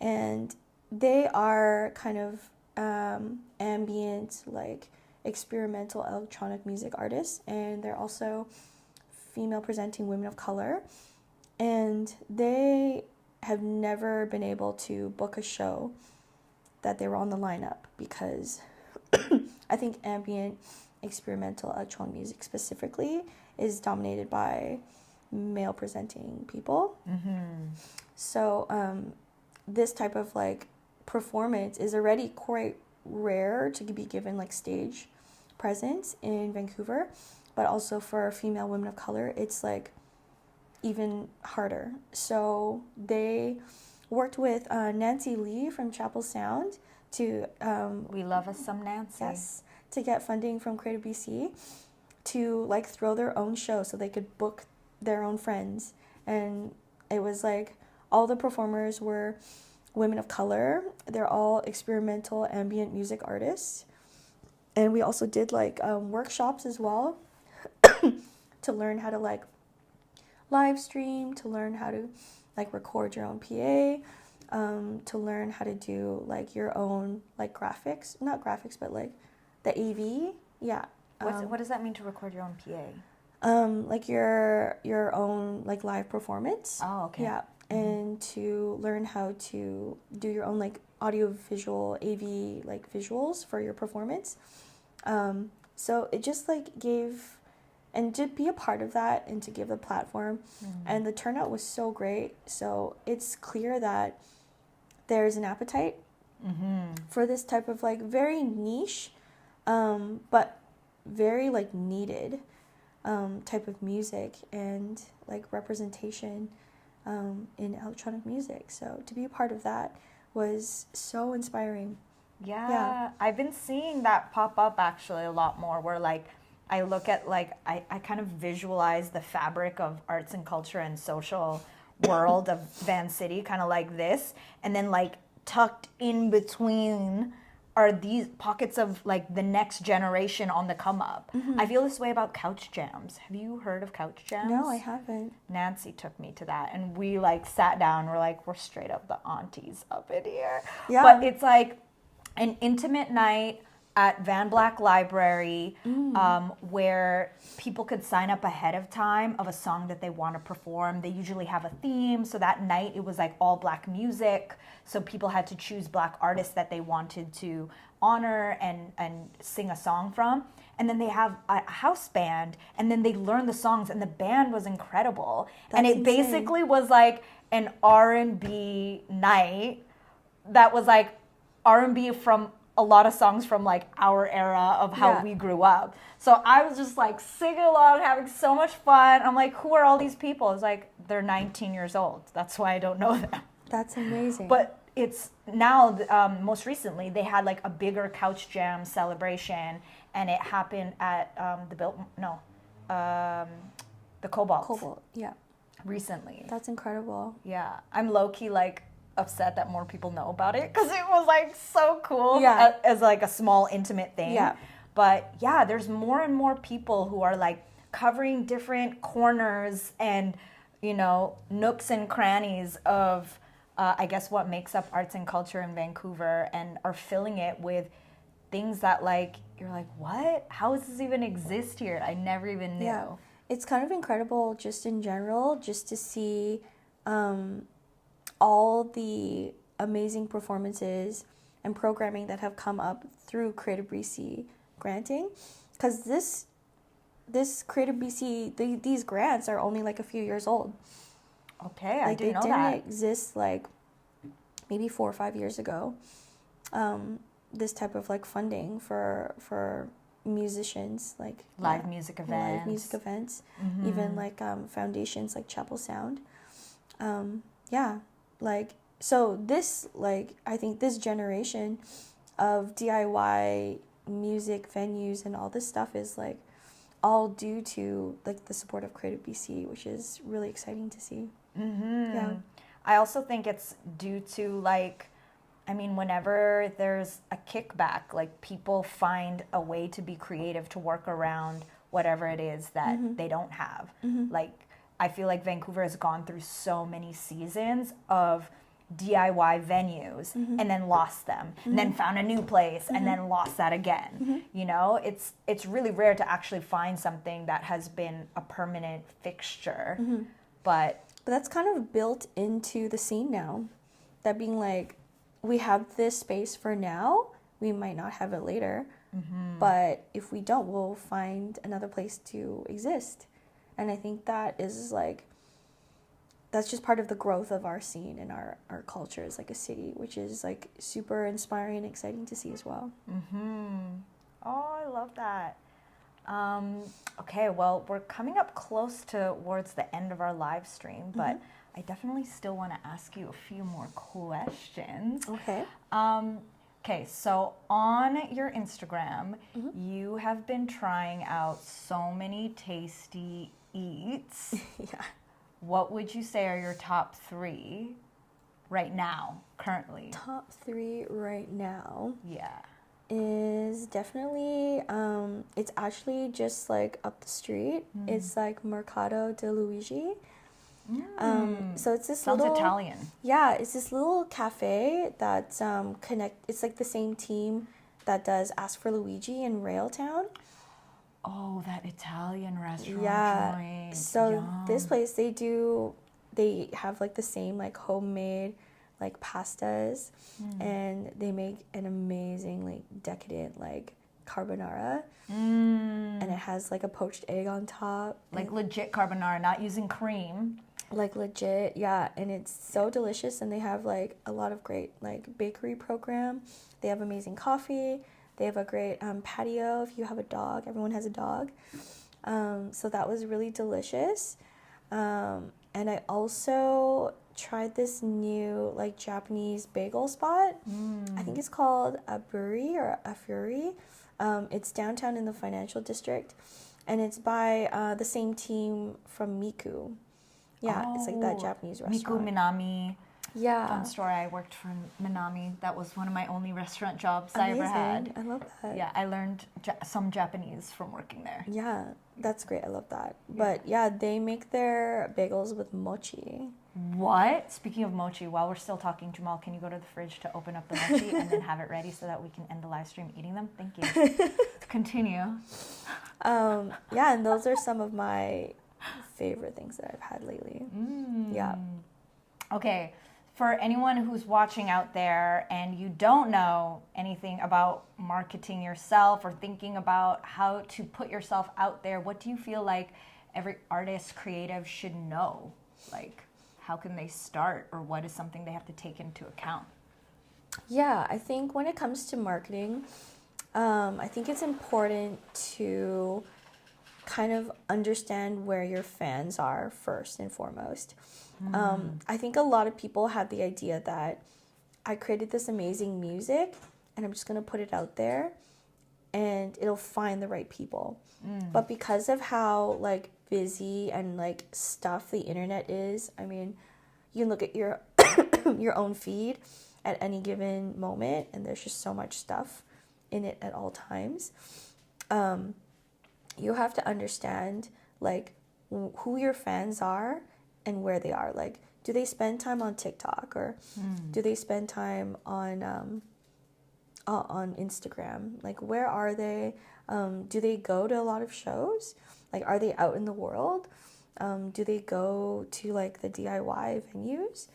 And they are kind of ambient, like experimental electronic music artists. And they're also female presenting women of color. And they have never been able to book a show that they were on the lineup because I think ambient experimental electronic music specifically is dominated by male presenting people. So this type of like performance is already quite rare to be given like stage presence in Vancouver, but also for female women of color, it's like even harder. So they worked with Nancy Lee from Chapel Sound to we love us some Nancy. Yes, to get funding from Creative BC to like throw their own show so they could book their own friends. And it was like all the performers were women of color. They're all experimental ambient music artists. And we also did like workshops as well to learn how to like live stream, to learn how to like record your own PA, to learn how to do like your own like graphics, not graphics, but like the AV. Yeah. What does that mean to record your own PA? Like your own like live performance. Oh, okay. Yeah. And to learn how to do your own like audio visual AV like visuals for your performance. So it just like gave, and to be a part of that and to give the platform, and the turnout was so great. So it's clear that there's an appetite for this type of like very niche, but very like needed type of music and like representation in electronic music. So to be a part of that was so inspiring. Yeah, I've been seeing that pop up actually a lot more, where like I look at like I kind of visualize the fabric of arts and culture and social world of Vancity kind of like this, and then like tucked in between are these pockets of like the next generation on the come up. I feel this way about couch jams. Have you heard of couch jams? No, I haven't. Nancy took me to that, and we like sat down. We're like, we're straight up the aunties up in here. Yeah. But it's like an intimate night at Van Black Library, where people could sign up ahead of time of a song that they want to perform. They usually have a theme, so that night it was like all Black music, so people had to choose Black artists that they wanted to honor and sing a song from. And then they have a house band, and then they learn the songs, and the band was incredible. And it basically was like an R&B night that was like R&B from a lot of songs from like our era of how we grew up. So I was just like singing along, having so much fun. I'm like, who are all these people? It's like, they're 19 years old. That's why I don't know them. That's amazing. But it's now, most recently, they had like a bigger couch jam celebration, and it happened at the Cobalt. Yeah. Recently. That's incredible. Yeah. I'm low-key like upset that more people know about it, because it was like so cool as like a small intimate thing. Yeah. But yeah, there's more and more people who are like covering different corners and, you know, nooks and crannies of I guess what makes up arts and culture in Vancouver, and are filling it with things that like you're like, what? How does this even exist here? I never even knew. Yeah. It's kind of incredible just in general, just to see all the amazing performances and programming that have come up through Creative BC granting, because this Creative BC, these grants are only like a few years old. Okay, like I didn't know they that. didn't exist like maybe 4 or 5 years ago. This type of like funding for musicians, like live music events, even like foundations like Chapel Sound. Like, so this, like, I think this generation of DIY music venues and all this stuff is like all due to like the support of Creative BC, which is really exciting to see. Yeah. I also think it's due to like, I mean, whenever there's a kickback, like people find a way to be creative to work around whatever it is that they don't have. Like, I feel like Vancouver has gone through so many seasons of DIY venues and then lost them, and then found a new place and then lost that again. You know, it's really rare to actually find something that has been a permanent fixture. But that's kind of built into the scene now, that being like, we have this space for now, we might not have it later, but if we don't, we'll find another place to exist. And I think that is like, that's just part of the growth of our scene and our culture as like a city, which is like super inspiring and exciting to see as well. Oh, I love that. Okay, well, we're coming up close towards the end of our live stream, but I definitely still want to ask you a few more questions. Okay. Okay, so on your Instagram, you have been trying out so many tasty eats. Yeah. What would you say are your top 3 right now, currently? Top 3 right now Yeah. is definitely, it's actually just like up the street. It's like Mercado de Luigi. So it's this Sounds little Italian. Yeah, it's this little cafe that's it's like the same team that does Ask for Luigi in Railtown. Oh, that Italian restaurant joint. So Yum. this place they have like the same like homemade like pastas, and they make an amazing like decadent like carbonara, and it has like a poached egg on top. Like legit carbonara, not using cream. Like legit, yeah, and it's so delicious, and they have like a lot of great like bakery program. They have amazing coffee. They have a great patio if you have a dog. Everyone has a dog. So that was really delicious. And I also tried this new like Japanese bagel spot. I think it's called a Buri or a Fury. It's downtown in the financial district, and it's by the same team from Miku. Yeah, it's like that Japanese restaurant. Miku Minami. Yeah. Fun story. I worked for Minami. That was one of my only restaurant jobs I ever had. I love that. Yeah, I learned some Japanese from working there. Yeah, that's great. I love that. But yeah, they make their bagels with mochi. What? Speaking of mochi, while we're still talking, Jamal, can you go to the fridge to open up the mochi and then have it ready so that we can end the live stream eating them? Thank you. Continue. Yeah, and those are some of my favorite things that I've had lately. Yeah. Okay, for anyone who's watching out there and you don't know anything about marketing yourself or thinking about how to put yourself out there, what do you feel like every artist, creative should know? Like, how can they start, or what is something they have to take into account? Yeah, I think when it comes to marketing, I think it's important to kind of understand where your fans are first and foremost. I think a lot of people have the idea that I created this amazing music and I'm just going to put it out there and it'll find the right people. But because of how like busy and like stuff the internet is, I mean, you can look at your your own feed at any given moment and there's just so much stuff in it at all times. You have to understand like who your fans are and where they are. Like, do they spend time on TikTok, or do they spend time on Instagram? Like, where are they? Do they go to a lot of shows? Like, are they out in the world? Do they go to like the DIY venues?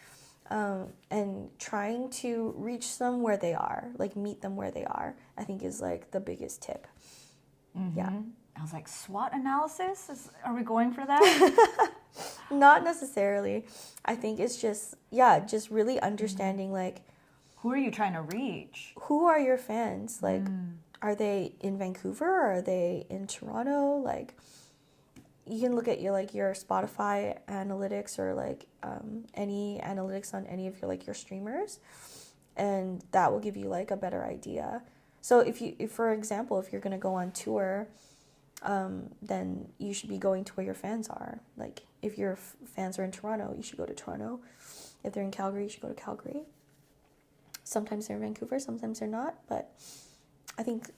And trying to reach them where they are, like meet them where they are, I think is like the biggest tip. Yeah. I was like, SWOT analysis? Are we going for that? Not necessarily. I think it's just really understanding like, who are you trying to reach? who are your fans? Like, are they in Vancouver or are they in Toronto? Like, you can look at your Spotify analytics or like any analytics on any of your streamers, and that will give you like a better idea. So if for example, if you're gonna go on tour, then you should be going to where your fans are. Like, if your fans are in Toronto, you should go to Toronto. If they're in Calgary, you should go to Calgary. Sometimes they're in Vancouver, sometimes they're not. But I think,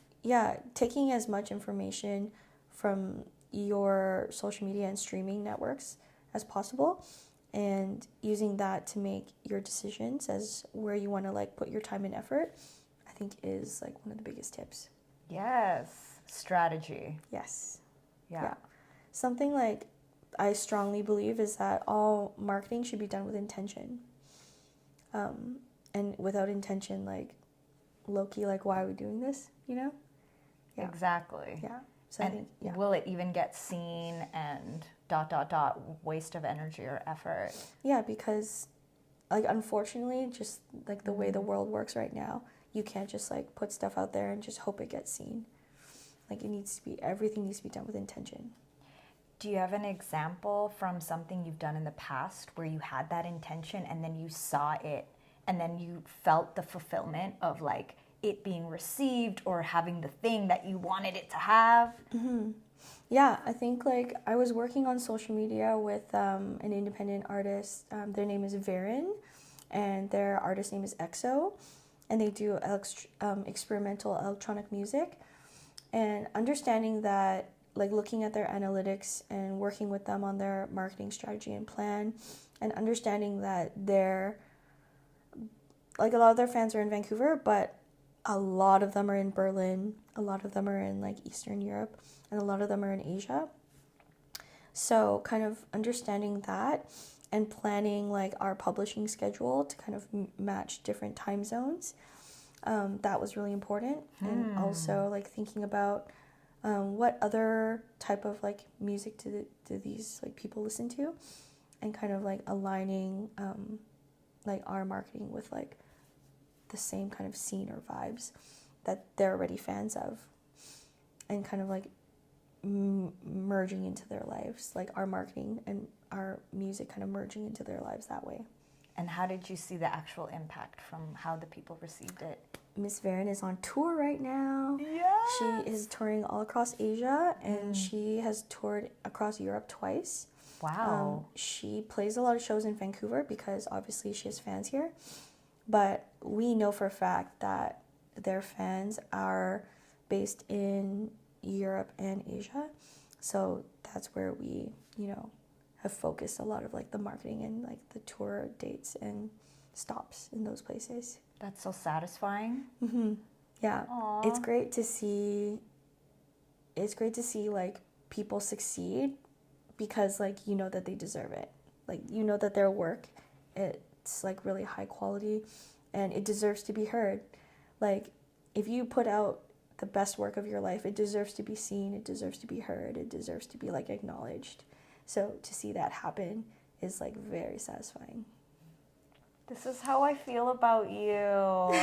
taking as much information from your social media and streaming networks as possible, and using that to make your decisions as where you want to like put your time and effort, I think is like one of the biggest tips. Yes. Strategy. Yes. Yeah. Something like I strongly believe is that all marketing should be done with intention. And without intention, like, low-key, like, why are we doing this, you know? Yeah. Exactly. Yeah. So And will it even get seen, and ... waste of energy or effort? Yeah, because, like, unfortunately, just, like, the way the world works right now, you can't just, like, put stuff out there and just hope it gets seen. Like, everything needs to be done with intention. Do you have an example from something you've done in the past where you had that intention and then you saw it and then you felt the fulfillment of like it being received or having the thing that you wanted it to have? Yeah, I think like I was working on social media with an independent artist. Their name is Varen, and their artist name is EXO, and they do experimental electronic music. And understanding that, like looking at their analytics and working with them on their marketing strategy and plan, and understanding that they're, like a lot of their fans are in Vancouver, but a lot of them are in Berlin, a lot of them are in like Eastern Europe, and a lot of them are in Asia. So kind of understanding that and planning like our publishing schedule to kind of match different time zones, that was really important. And also like thinking about what other type of like music do these like people listen to, and kind of like aligning like our marketing with like the same kind of scene or vibes that they're already fans of, and kind of like merging into their lives, like our marketing and our music kind of merging into their lives that way. And how did you see the actual impact from how the people received it? Miss Varen is on tour right now. Yes. She is touring all across Asia, and she has toured across Europe twice. Wow. She plays a lot of shows in Vancouver because obviously she has fans here. But we know for a fact that their fans are based in Europe and Asia. So that's where we, have focused a lot of like the marketing and like the tour dates and stops in those places. That's so satisfying. Yeah. Aww. It's great to see like people succeed, because like that they deserve it. Like that their work, it's like really high quality and it deserves to be heard. Like if you put out the best work of your life, it deserves to be seen, it deserves to be heard, it deserves to be like acknowledged. So to see that happen is like very satisfying. This is how I feel about you.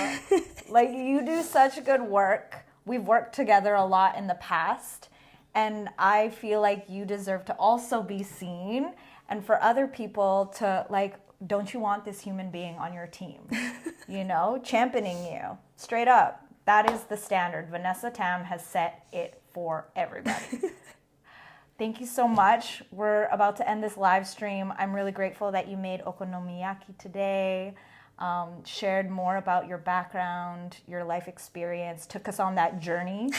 Like, you do such good work. We've worked together a lot in the past, and I feel like you deserve to also be seen, and for other people to like, don't you want this human being on your team? Championing you. Straight up. That is the standard. Vanessa Tam has set it for everybody. Thank you so much. We're about to end this live stream. I'm really grateful that you made Okonomiyaki today, shared more about your background, your life experience, took us on that journey.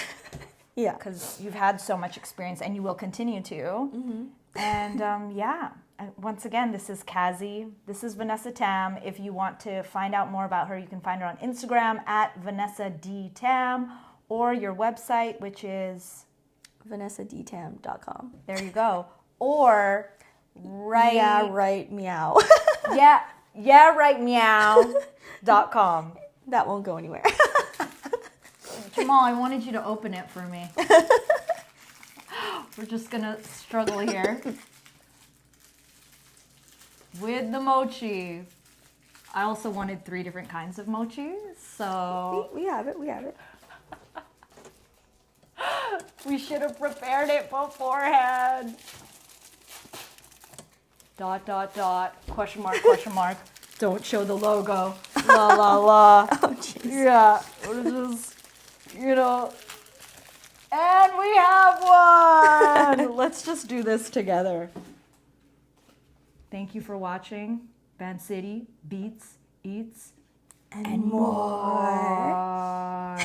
Yeah. Because you've had so much experience and you will continue to. And once again, this is Kazi. This is Vanessa Tam. If you want to find out more about her, you can find her on Instagram at Vanessa D. Tam, or your website, which is VanessaDTam.com. There you go. Or Yeah, right, meow. right, meow.com. That won't go anywhere. Jamal, I wanted you to open it for me. We're just going to struggle here. With the mochi. I also wanted 3 different kinds of mochi, so... We have it. We should have prepared it beforehand. ... question mark. Don't show the logo. La la la. Oh, jeez. Yeah, we're just, and we have one. Let's just do this together. Thank you for watching. Vancity beats, eats, and more.